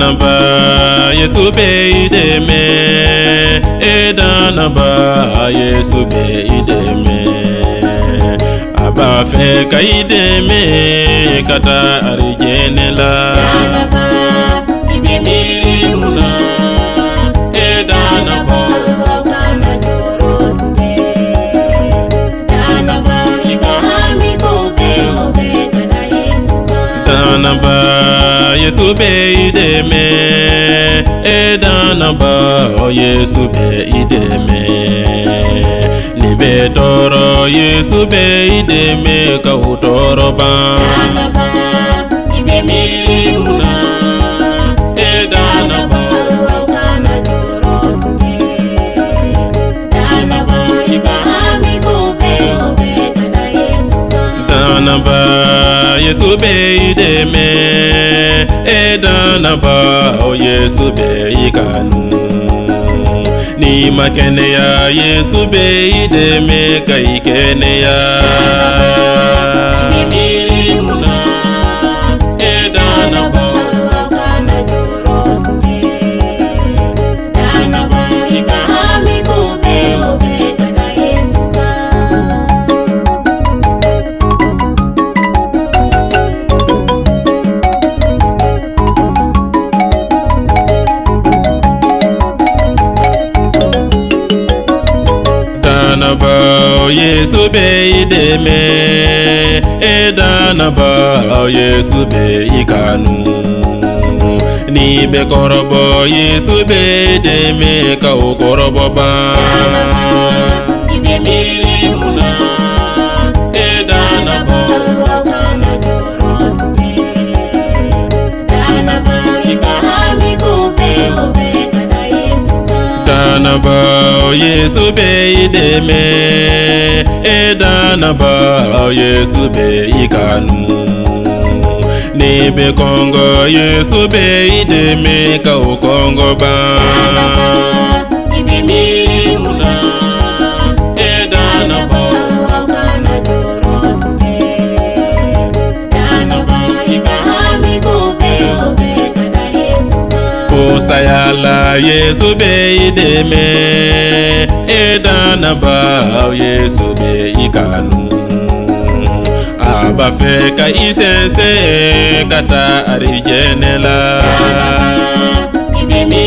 Danaba Yesu be ideme, danaba Yesu be ideme. Aba fe ka ideme kata arijenela. Danaba ideme muna, danaba wakana jorotunde. Danaba ikahami kobe obe kada Yesu. Danaba Yesu be ideme, danaba Yesu be ideme. Ni be toro Yesu be ideme ka utoro ba. Danaba ideme muna, danaba wakana jorotunde. Danaba ikahami kobe obe kada Yesu. Danaba Yesu be ideme, danaba Yesu be ikanu. Ni makene ya Yesu be ideme ka ikene ya. Ideme muna, danaba wakana jorotunde. Danaba ikahami kobe obe kada Yesu. Danaba Yesu be ideme, danaba Yesu be ikanu. Ni be korobo Yesu be ideme ka ukorobo ba. Ideme muna, danaba wakana jorotunde. Danaba ikahami kobe obe kada Yesu. Danaba Yesu be ideme, danaba Yesu be ikanu. Ni be kongo Yesu be ideme ka ukongo ba. Ideme muna, danaba wakana jorotunde. Danaba ikahami kobe obe kada Yesu. Sayala Yesu be ideme, danaba Yesu be ikanu. Aba fe ka isense kata arijenela. Ideme